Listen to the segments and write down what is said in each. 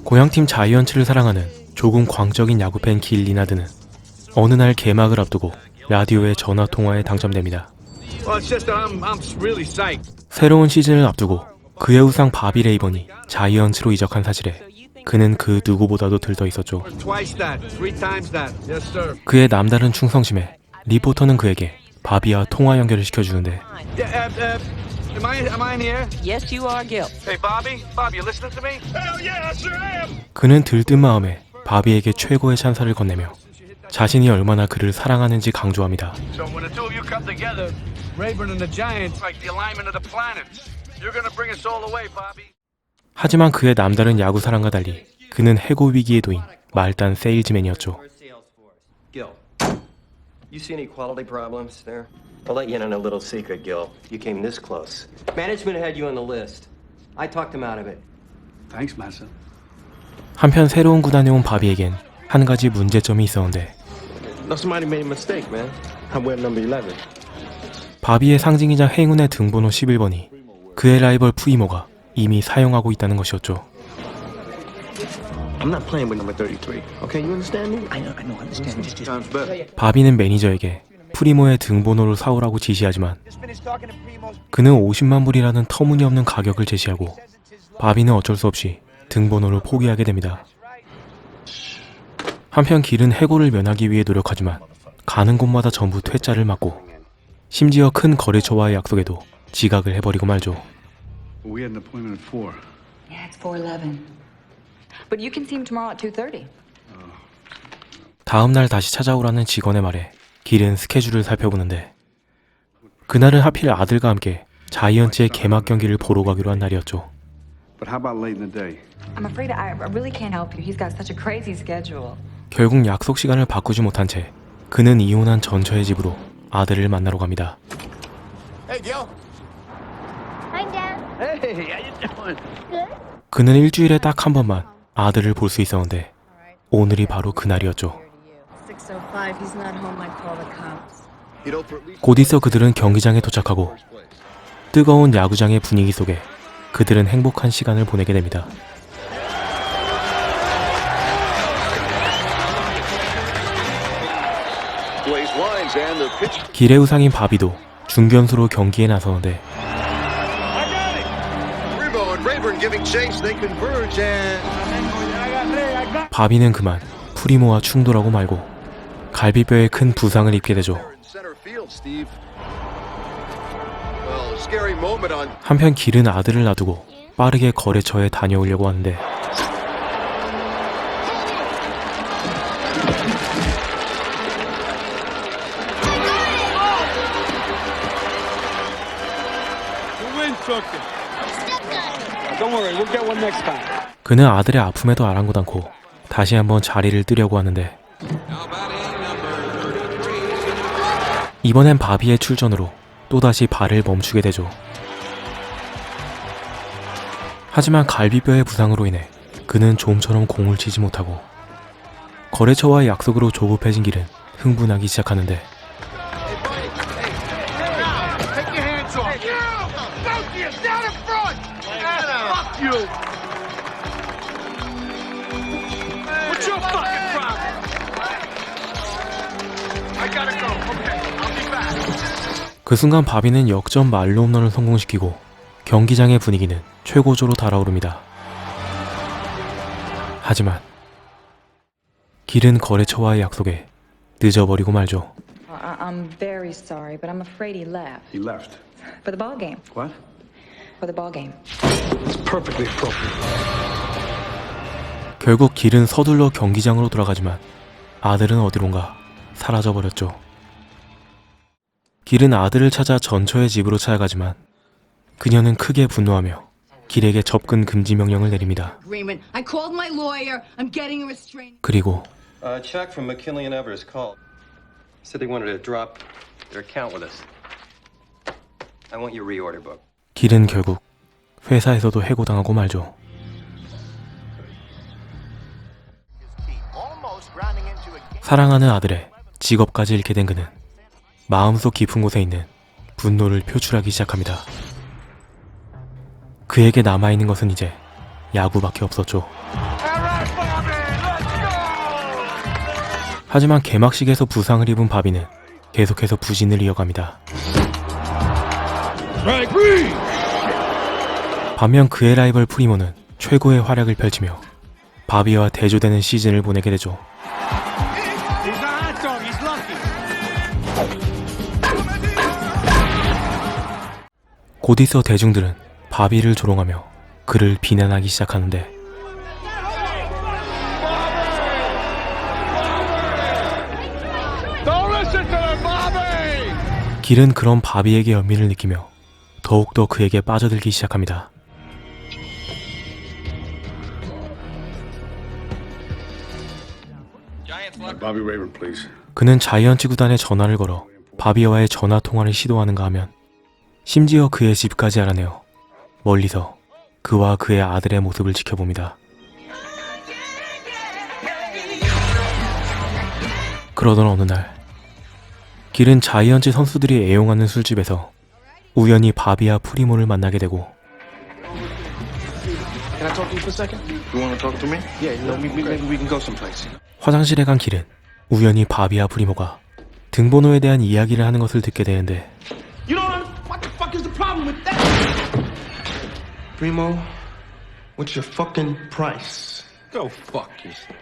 고향팀 자이언츠를 사랑하는 조금 광적인 야구팬 길 리나드는 어느 날 개막을 앞두고 라디오의 전화통화에 당첨됩니다. 새로운 시즌을 앞두고 그의 우상 바비 레이번이 자이언츠로 이적한 사실에 그는 그 누구보다도 들떠 있었죠. 그의 남다른 충성심에 리포터는 그에게 바비와 통화 연결을 시켜주는데 그는 들뜬 마음에 바비에게 최고의 찬사를 건네며 자신이 얼마나 그를 사랑하는지 강조합니다. 하지만 그의 남다른 야구 사랑과 달리 그는 해고 위기에 놓인 말단 세일즈맨이었죠. You see any quality problems there? I'll let you in on a little secret, Gil. You came this close. Management had you on the list. I talked them out of it. Thanks, Massa. 한편 새로운 구단에 온 바비에겐 한 가지 문제점이 있었는데 No, somebody made a mistake, man. I'm wearing number 11. 바비의 상징이자 행운의 등번호 11번이 그의 라이벌 푸이모가 이미 사용하고 있다는 것이었죠. I'm not playing with number 33. Okay, you understand me? I understand. Just sounds better. 바비는 매니저에게 프리모의 등번호를 사오라고 지시하지만 그는 50만 불이라는 터무니없는 가격을 제시하고 바비는 어쩔 수 없이 등번호를 포기하게 됩니다. 한편 길은 해고를 면하기 위해 노력하지만 가는 곳마다 전부 퇴짜를 맞고 심지어 큰 거래처와의 약속에도 지각을 해버리고 말죠. We had an appointment at 4. Yeah, it's 4:11. But you can see him tomorrow at 2:30. 다음 날 다시 찾아오라는 직원의 말에 길은 스케줄을 살펴보는데 그날은 하필 아들과 함께 자이언츠의 개막 경기를 보러 가기로 한 날이었죠. But how about late in the day? I'm afraid I really can't help you. He's got such a crazy schedule. 결국 약속 시간을 바꾸지 못한 채 그는 이혼한 전처의 집으로 아들을 만나러 갑니다. Hey, Gil. Hi, Dad. Hey, how you doing? Good. 그는 일주일에 딱 한 번만 아들을 볼 수 있었는데 오늘이 바로 그날이었죠. 6:05. He's not home. I call the cops. You know, for at least 곧 있어 그들은 경기장에 도착하고 뜨거운 야구장의 분위기 속에 그들은 행복한 시간을 보내게 됩니다. Blaze lines and the pitch. 길의 우상인 바비도 중견수로 경기에 나서는데 I got it. Rebo and Rayburn giving chase. They converge and 바비는 그만 프리모와 충돌하고 말고 갈비뼈에 큰 부상을 입게 되죠. in center field, Steve. Well, a scary moment on. 한편 길은 아들을 놔두고 빠르게 거래처에 다녀오려고 하는데 Don't worry, we'll get one next time. 그는 아들의 아픔에도 아랑곳 않고 다시 한번 자리를 뜨려고 하는데 이번엔 바비의 출전으로 또다시 발을 멈추게 되죠. 하지만 갈비뼈의 부상으로 인해 그는 좀처럼 공을 치지 못하고 거래처와의 약속으로 조급해진 길은 흥분하기 시작하는데 Take your hands off. Both of you, down in front. Fuck you. What's your fucking problem? I gotta go. Okay, I'll be back. 그 순간 바비는 역전 말로 홈런을 성공시키고 경기장의 분위기는 최고조로 달아오릅니다. 하지만 길은 거래처와의 약속에 늦어버리고 말죠. I'm very sorry, but I'm afraid he left He left. for the ball game. What? For the ball game. It's perfectly appropriate. 결국 길은 서둘러 경기장으로 돌아가지만 아들은 어디론가 사라져버렸죠. 길은 아들을 찾아 전처의 집으로 찾아가지만 그녀는 크게 분노하며 길에게 접근 금지 명령을 내립니다. Agreement. I called my lawyer. I'm getting a restraining. 그리고 Chuck from McKinley and Evers called. Said they wanted to drop their account with us. I want your reorder book. 길은 결국 회사에서도 해고당하고 말죠. 사랑하는 아들의 직업까지 잃게 된 그는 마음속 깊은 곳에 있는 분노를 표출하기 시작합니다. 그에게 남아있는 것은 이제 야구밖에 없었죠. 하지만 개막식에서 부상을 입은 바비는 계속해서 부진을 이어갑니다. 반면 그의 라이벌 프리모는 최고의 활약을 펼치며 바비와 대조되는 시즌을 보내게 되죠. 곧 있어 대중들은 바비를 조롱하며 그를 비난하기 시작하는데 길은 그런 바비에게 연민을 느끼며 더욱더 그에게 빠져들기 시작합니다. Bobby Rayburn, please. 그는 자이언츠 구단에 전화를 걸어 바비와의 전화 통화를 시도하는가 하면 심지어 그의 집까지 알아내어 멀리서 그와 그의 아들의 모습을 지켜봅니다. 그러던 어느 날 길은 자이언츠 선수들이 애용하는 술집에서 우연히 바비와 프리모를 만나게 되고 Can I talk to you for a second? You want to talk to me? Yeah, maybe we can go someplace. 화장실에 간 길은 우연히 바비와 프리모가 등번호에 대한 이야기를 하는 것을 듣게 되는데 You don't what the fuck is the problem with that? Primo, what's your fucking price? Go fuck yourself.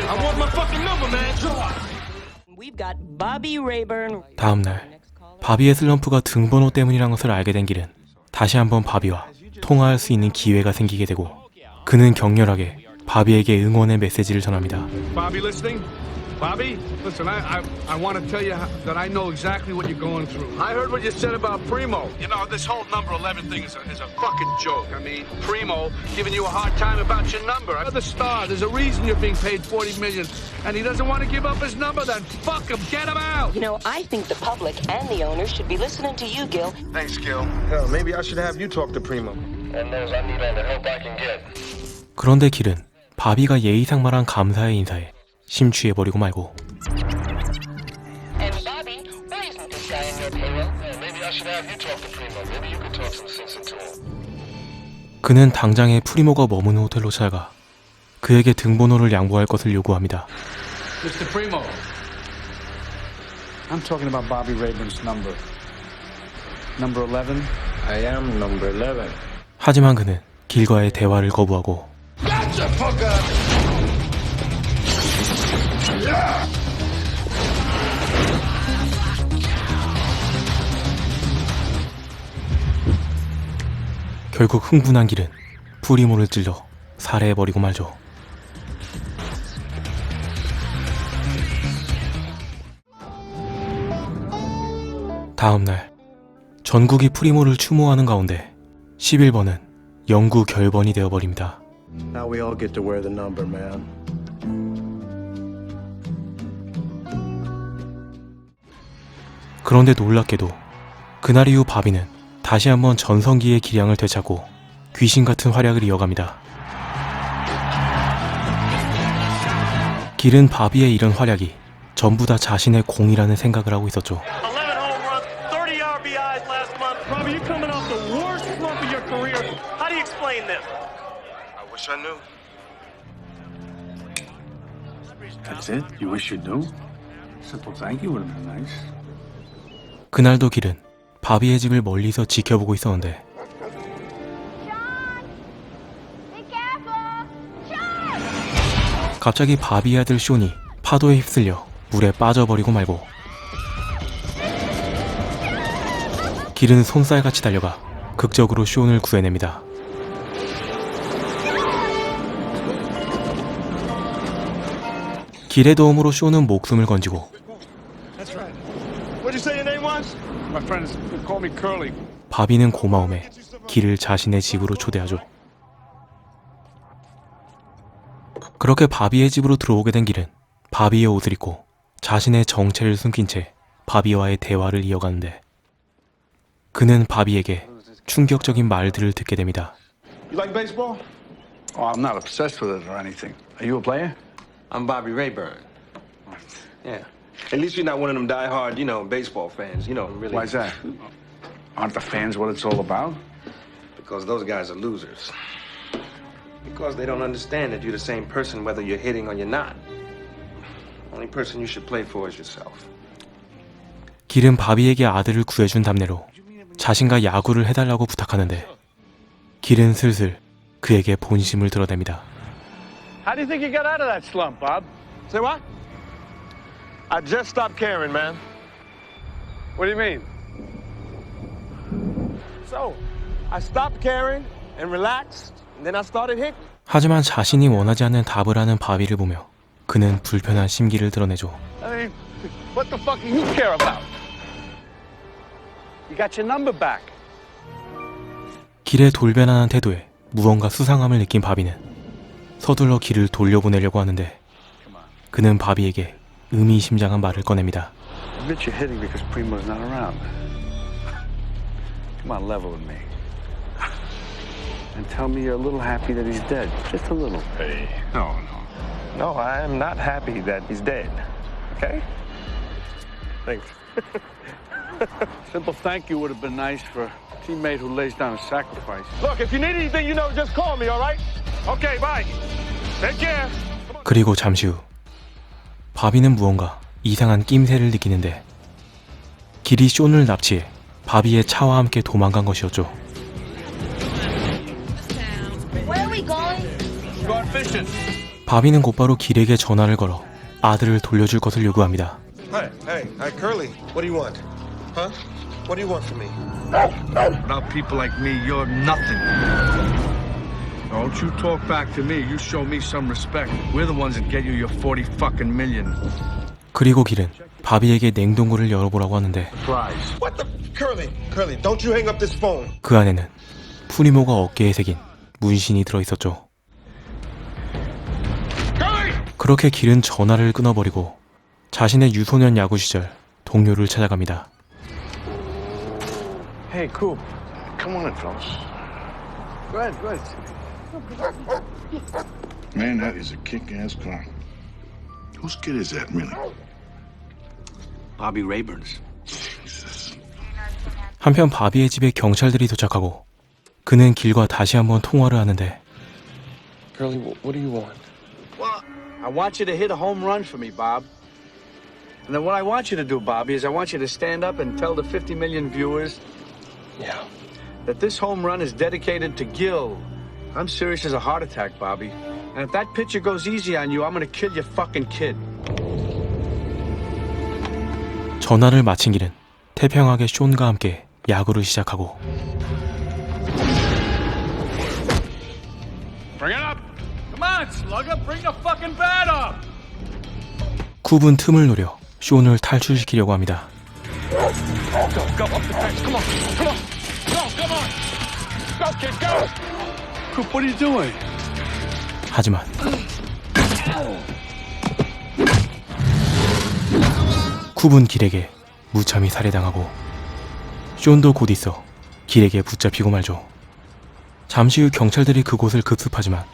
I want my fucking number, man. We've got Bobby Rayburn. 다음날 바비의 슬럼프가 등번호 때문이란 것을 알게 된 길은 다시 한번 바비와 통화할 수 있는 기회가 생기게 되고 그는 격렬하게 바비에게 응원의 메시지를 전합니다. Bobby, listening? Bobby, listen, I want to tell you that I know exactly what you're going through. I heard what you said about Primo. You know, this whole number 11 thing is a fucking joke. I mean, Primo giving you a hard time about your number. You're the star. There's a reason you're being paid $40 million. And he doesn't want to give up his number, then fuck him. Get him out. You know, I think the public and the owners should be listening to you, Gil. Thanks, Gil. Hell, maybe I should have you talk to Primo. And knows I need all the help I can get. 그런데 길은 바비가 예의상 말한 감사의 인사에 심취해버리고 말고 And Bobby, why isn't this guy in your payroll? Maybe I should have you talk to Primo. Maybe you could talk some sense into him. 그는 당장에 프리모가 머무는 호텔로 찾아가 그에게 등번호를 양보할 것을 요구합니다. Mr. Primo. I'm talking about Bobby Rayburn's number. Number 11? I am number 11. 하지만 그는 길과의 대화를 거부하고 결국 흥분한 길은 프리모를 찔러 살해해버리고 말죠. 다음날 전국이 프리모를 추모하는 가운데 11번은 영구 결번이 되어버립니다. Now we all get to wear the number, man. 그런데 놀랍게도 그날 이후 바비는 다시 한번 전성기의 기량을 되찾고 귀신 같은 활약을 이어갑니다. 길은 바비의 이런 활약이 전부 다 자신의 공이라는 생각을 하고 있었죠. 11 home runs, 30 RBIs last month. Bobby, you're coming off the worst slump of your career. How do you explain this? I wish I knew. That's it? You wish you knew? Simple thank you would have been nice. 그날도 길은 바비의 집을 멀리서 지켜보고 있었는데 갑자기 바비의 아들 쇼니 파도에 휩쓸려 물에 빠져버리고 말고 길은 손살같이 달려가 극적으로 쇼를 구해냅니다. 길의 도움으로 쇼는 목숨을 건지고 That's right. What'd you say your name was? My friends call me Curly. 바비는 고마움에 길을 자신의 집으로 초대하죠. 그렇게 바비의 집으로 들어오게 된 길은 바비의 옷을 입고 자신의 정체를 숨긴 채 바비와의 대화를 이어가는데 그는 바비에게 충격적인 말들을 듣게 됩니다. You like baseball? Oh, I'm not obsessed with it or anything. Are you a player? I'm Bobby Rayburn. Yeah. At least you're not one of them die-hard, baseball fans. Really. Why's that? Aren't the fans what it's all about? Because those guys are losers. Because they don't understand that you're the same person whether you're hitting or you're not. Only person you should play for is yourself. 길은 바비에게 아들을 구해준 답례로 자신과 야구를 해달라고 부탁하는데 길은 슬슬 그에게 본심을 드러냅니다. How do you think you got out of that slump, Bob? Say what? I just stopped caring, man. What do you mean? So, I stopped caring and relaxed, and then I started hitting. 하지만 자신이 원하지 않는 답을 하는 바비를 보며 그는 불편한 심기를 드러내죠. I mean, what the fuck do you care about? You got your number back. 길의 돌변하는 태도에 무언가 수상함을 느낀 바비는 서둘러 길을 돌려보내려고 하는데 그는 바비에게 의미심장한 말을 꺼냅니다. Admit you're hitting because Primo's not around. Come on, level with me. And tell me you're a little happy that he's dead. Just a little. Hey. No. No, I am not happy that he's dead. Okay? Thanks. Simple thank you would have been nice for a teammate who lays down a sacrifice. Look, if you need anything, just call me, all right? Okay, bye. Take care. 그리고 잠시 후 바비는 무언가 이상한 낌새를 느끼는데 길이 숀을 납치해 바비의 차와 함께 도망간 것이었죠. Where are we going? Going fishing. 바비는 곧바로 길에게 전화를 걸어 아들을 돌려줄 것을 요구합니다. Hey, Curly, what do you want? Huh? What do you want from me? Without people like me, you're nothing. Don't you talk back to me. You show me some respect. We're the ones that get you your 40 fucking million. 그리고 길은 바비에게 냉동고를 열어보라고 하는데 Prize. What the? Curly, don't you hang up this phone. 그 안에는 프리모가 어깨에 새긴 문신이 들어있었죠. 그렇게 길은 전화를 끊어버리고 자신의 유소년 야구 시절 동료를 찾아갑니다. Hey, Coop. Come on in, fellas. Go ahead. Man, that is a kick-ass car. Whose kid is that, really? Bobby Rayburn's. Jesus. 한편 바비의 집에 경찰들이 도착하고 그는 길과 다시 한번 통화를 하는데 Curly, what do you want? Well, I want you to hit a home run for me, Bob. And then what I want you to do, Bobby, is I want you to stand up and tell the 50 million viewers that this home run is dedicated to Gil. I'm serious as a heart attack, Bobby. And if that pitcher goes easy on you, I'm gonna kill your fucking kid. 전화를 마친 길은 태평하게 숀과 함께 야구를 시작하고 Bring it up! Come on, slugger, bring the fucking bat up! 쿱은 틈을 노려 숀을 탈출시키려고 합니다. Go, up the fence, come on! Come on! Go, kid, go! Coop, what are you doing? 하지만 쿱은 길에게 무참히 살해당하고 숀도 곧 있어 길에게 붙잡히고 말죠. 잠시 후 경찰들이 그곳을 급습하지만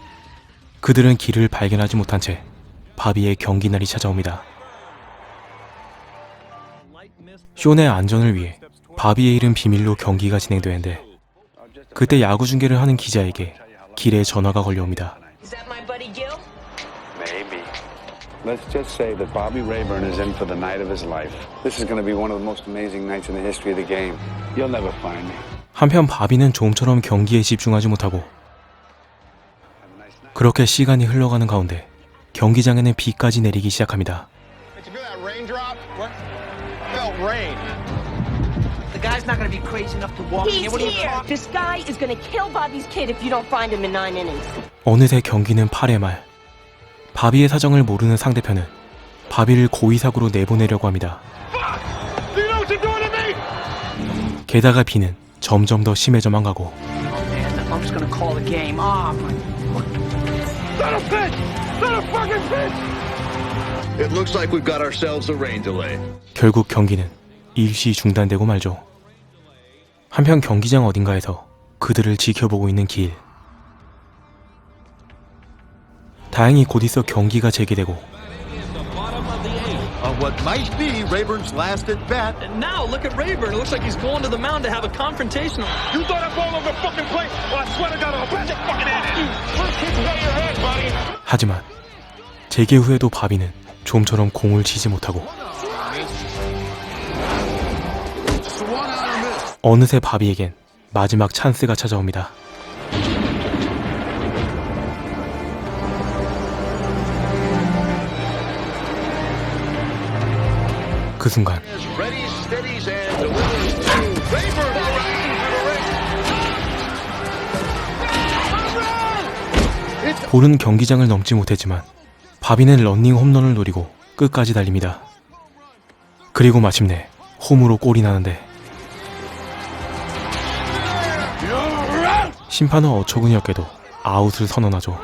그들은 길을 발견하지 못한 채 바비의 경기날이 찾아옵니다. 숀의 안전을 위해 바비의 이름 비밀로 경기가 진행되는데 그때 야구 중계를 하는 기자에게 길의 전화가 걸려옵니다. Is that my buddy Gil? Maybe. Let's just say that Bobby Rayburn is in for the night of his life. This is going to be one of the most amazing nights in the history of the game. You'll never find me. 한편 바비는 좀처럼 경기에 집중하지 못하고 그렇게 시간이 흘러가는 가운데 경기장에는 비까지 내리기 시작합니다. The guy's not gonna be crazy enough to walk in here. What are you talking? This guy is gonna kill Bobby's kid if you don't find him in 9 innings. 어느새 경기는 8회 말 바비의 사정을 모르는 상대편은 바비를 고의사고로 내보내려고 합니다. 게다가 비는 점점 더 심해져만 가고 I'm just gonna call the game. Not a pitch! Not a fucking pitch! It looks like we've got ourselves a rain delay. 결국 경기는 일시 중단되고 말죠. 한편 경기장 어딘가에서 그들을 지켜보고 있는 길. 다행히 곧 있어 경기가 재개되고 what might be Rayburn's last at bat. And now look at Rayburn. It looks like he's going to the mound to have a confrontation. You throw that ball over the fucking plate? Well, I swear to God, I'll bet your fucking head. First hit out of your head, buddy. 하지만 재개 후에도 바비는 좀처럼 공을 치지 못하고 어느새 바비에겐 마지막 찬스가 찾아옵니다. 그 순간 볼은 경기장을 넘지 못했지만 바비는 런닝 홈런을 노리고 끝까지 달립니다. 그리고 마침내 홈으로 골이 나는데 심판은 어처구니없게도 아웃을 선언하죠.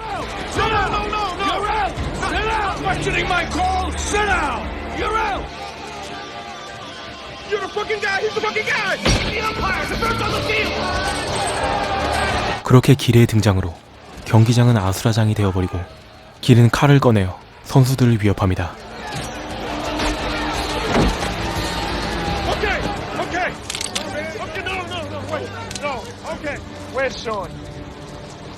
그렇게 길의 등장으로 경기장은 아수라장이 되어버리고 길은 칼을 꺼내어 선수들을 위협합니다. Where's Sean?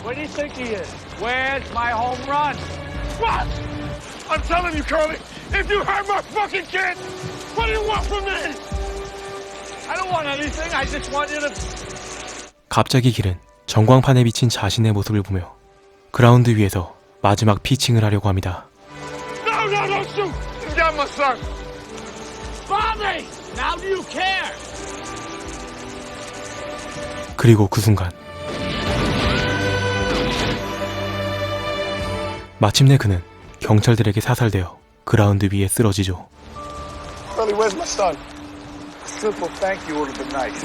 Where do you think he is? Where's my home run? What? I'm telling you, Curly, if you hurt my fucking kid, what do you want from me? I don't want anything. I just want you to... 갑자기 길은 전광판에 비친 자신의 모습을 보며 그라운드 위에서 마지막 피칭을 하려고 합니다. No, don't shoot! You got my son. Bobby! Now do you care? 그리고 그 순간 마침내 그는 경찰들에게 사살되어 그라운드 위에 쓰러지죠. Curly, where's my son? A simple thank you would have been nice.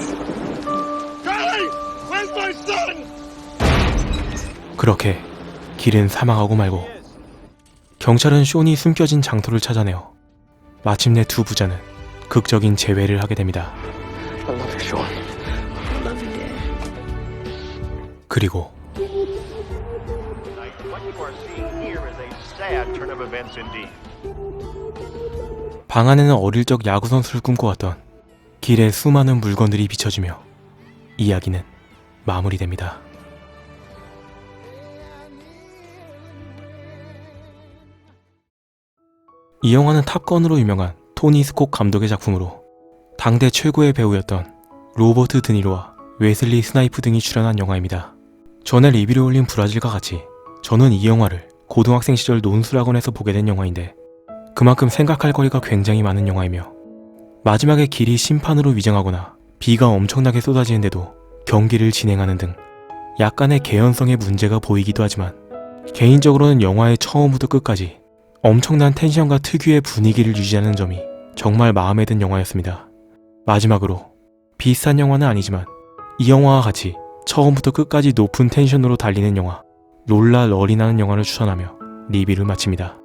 Curly, where's my son? 그렇게 길은 사망하고 말고 경찰은 쇼니 숨겨진 장소를 찾아내어 마침내 두 부자는 극적인 재회를 하게 됩니다. I love you, Sean. I love you, Dad. 그리고 방 안에는 어릴 적 야구선수를 꿈꿔왔던 길의 수많은 물건들이 비춰지며 이야기는 마무리됩니다. 이 영화는 탑건으로 유명한 토니 스콧 감독의 작품으로 당대 최고의 배우였던 로버트 드니로와 웨슬리 스나이프 등이 출연한 영화입니다. 전에 리뷰를 올린 브라질과 같이 저는 이 영화를 고등학생 시절 논술학원에서 보게 된 영화인데 그만큼 생각할 거리가 굉장히 많은 영화이며 마지막에 길이 심판으로 위장하거나 비가 엄청나게 쏟아지는데도 경기를 진행하는 등 약간의 개연성의 문제가 보이기도 하지만 개인적으로는 영화의 처음부터 끝까지 엄청난 텐션과 특유의 분위기를 유지하는 점이 정말 마음에 든 영화였습니다. 마지막으로 비슷한 영화는 아니지만 이 영화와 같이 처음부터 끝까지 높은 텐션으로 달리는 영화 롤라 럴이라는 영화를 추천하며 리뷰를 마칩니다.